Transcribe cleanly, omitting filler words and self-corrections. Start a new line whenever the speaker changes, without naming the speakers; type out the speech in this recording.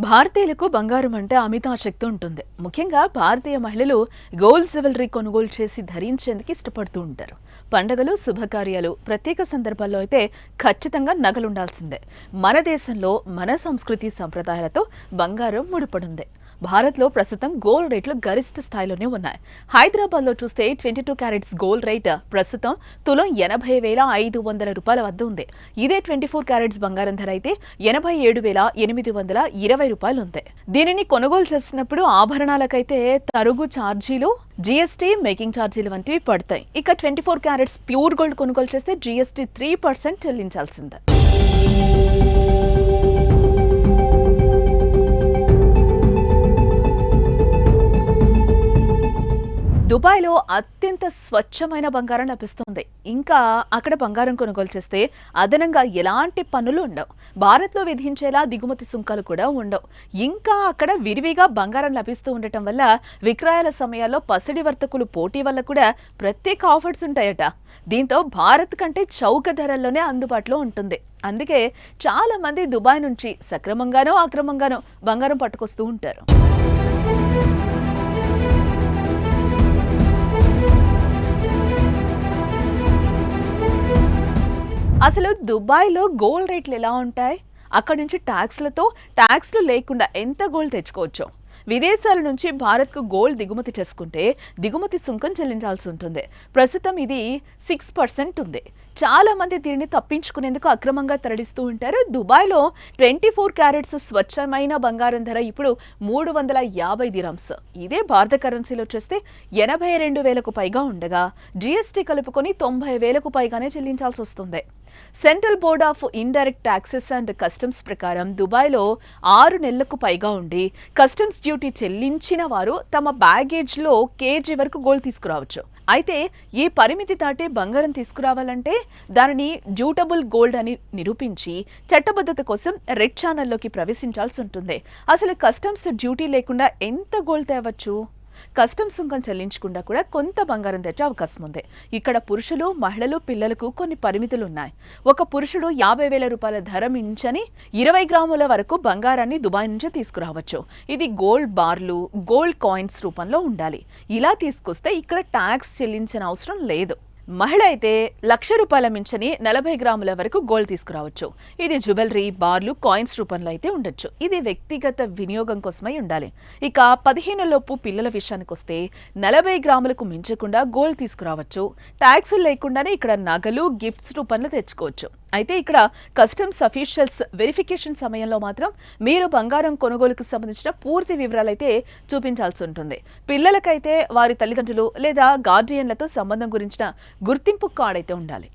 భారతీయులకు బంగారం అంటే అమితాశక్తి ఉంటుంది. ముఖ్యంగా భారతీయ మహిళలు గోల్డ్ జ్యువెలరీ కొనుగోలు చేసి ధరించేందుకు ఇష్టపడుతూ ఉంటారు. పండుగలు, శుభకార్యాలు, ప్రత్యేక సందర్భాల్లో అయితే ఖచ్చితంగా నగలుండాల్సిందే. మన దేశంలో మన సంస్కృతి సంప్రదాయాలతో బంగారం ముడిపడుంది. భారత్లో ప్రస్తుతం గోల్డ్ రేట్లు గరిష్ట స్థాయిలోనే ఉన్నాయి. హైదరాబాద్లో చూస్తే 22 క్యారెట్స్ గోల్డ్ రేట్ ప్రస్తుతం తులం 80,500 రూపాయల వద్ద ఉంది. ఇదే 24 క్యారెట్స్ బంగారం ధర అయితే 87,820 రూపాయలు ఉంది. దీనిని కొనుగోలు చేసినప్పుడు ఆభరణాలకైతే తరుగు ఛార్జీలు, జీఎస్టీ, మేకింగ్ ఛార్జీలు వంటివి పడతాయి. ఇక 24 క్యారెట్స్ ప్యూర్ గోల్డ్ కొనుగోలు చేస్తే జీఎస్టీ 3% చెల్లించాల్సిందే. దుబాయ్లో అత్యంత స్వచ్ఛమైన బంగారం లభిస్తుంది. ఇంకా అక్కడ బంగారం కొనుగోలు చేస్తే అదనంగా ఎలాంటి పన్నులు ఉండవు. భారత్లో విధించేలా దిగుమతి సుంకాలు కూడా ఉండవు. ఇంకా అక్కడ విరివిగా బంగారం లభిస్తూ ఉండటం వల్ల విక్రయాల సమయాల్లో పసిడి వర్తకులు పోటీ వల్ల కూడా ప్రత్యేక ఆఫర్స్ ఉంటాయట. దీంతో భారత్ కంటే చౌక ధరల్లోనే అందుబాటులో ఉంటుంది. అందుకే చాలా మంది దుబాయ్ నుంచి సక్రమంగానో అక్రమంగానో బంగారం పట్టుకొస్తూ ఉంటారు. అసలు దుబాయ్లో గోల్డ్ రేట్లు ఎలా ఉంటాయి? అక్కడి నుంచి ట్యాక్స్లు లేకుండా ఎంత గోల్డ్ తెచ్చుకోవచ్చు? విదేశాల నుంచి భారత్కు గోల్డ్ దిగుమతి చేసుకుంటే దిగుమతి సుంకం చెల్లించాల్సి ఉంటుంది. ప్రస్తుతం ఇది 6% ఉంది. చాలా మంది దీనిని తప్పించుకునేందుకు అక్రమంగా తరలిస్తూ ఉంటారు. దుబాయ్లో 24 క్యారెట్స్ స్వచ్ఛమైన బంగారం ధర ఇప్పుడు 350 దిరమ్స్. ఇదే భారత కరెన్సీలో చేస్తే 82,000కు పైగా ఉండగా జీఎస్టీ కలుపుకొని 90,000కు పైగానే చెల్లించాల్సి వస్తుంది. Central board of indirect taxes and customs ప్రకారం దుబాయ్లో 6 నెలలకు పైగా ఉండి కస్టమ్స్ డ్యూటీ చెల్లించిన వారు తమ బ్యాగేజ్లో కేజీ వరకు గోల్డ్ తీసుకురావచ్చు. అయితే ఈ పరిమితి దాటి బంగారం తీసుకురావాలంటే దానిని డ్యూటబుల్ గోల్డ్ అని నిరూపించి చట్టబద్ధత కోసం రెడ్ ఛానల్లోకి ప్రవేశించాల్సి ఉంటుంది. అసలు కస్టమ్స్ డ్యూటీ లేకుండా ఎంత గోల్డ్ తేవచ్చు? కస్టమ్స్ సుంకం చెల్లించకుండా కూడా కొంత బంగారం తెచ్చే అవకాశం ఉంది. ఇక్కడ పురుషులు, మహిళలు, పిల్లలకు కొన్ని పరిమితులు ఉన్నాయి. ఒక పురుషుడు 50,000 రూపాయల ధర మించని 20 గ్రాముల వరకు బంగారాన్ని దుబాయ్ నుంచి తీసుకురావచ్చు. ఇది గోల్డ్ బార్లు, గోల్డ్ కాయిన్స్ రూపంలో ఉండాలి. ఇలా తీసుకొస్తే ఇక్కడ ట్యాక్స్ చెల్లించిన అవసరం లేదు. మహిళ అయితే 1,00,000 రూపాయల మించని 40 గ్రాముల వరకు గోల్డ్ తీసుకురావచ్చు. ఇది జ్యువెలరీ, బార్లు, కాయిన్స్ రూపంలో అయితే ఉండొచ్చు. ఇది వ్యక్తిగత వినియోగం కోసమై ఉండాలి. ఇక 15 లోపు పిల్లల విషయానికి వస్తే 40 గ్రాములకు మించకుండా గోల్డ్ తీసుకురావచ్చు. ట్యాక్సులు లేకుండానే ఇక్కడ నగలు, గిఫ్ట్స్ రూపంలో తెచ్చుకోవచ్చు. అయితే ఇక్కడ కస్టమ్స్ అఫీషియల్స్ వెరిఫికేషన్ సమయంలో మాత్రం మీరు బంగారం కొనుగోలుకు సంబంధించిన పూర్తి వివరాలు అయితే చూపించాల్సి ఉంటుంది. పిల్లలకైతే వారి తల్లిదండ్రులు లేదా గార్డియన్లతో సంబంధం గురించిన గుర్తింపు కార్డు అయితే ఉండాలి.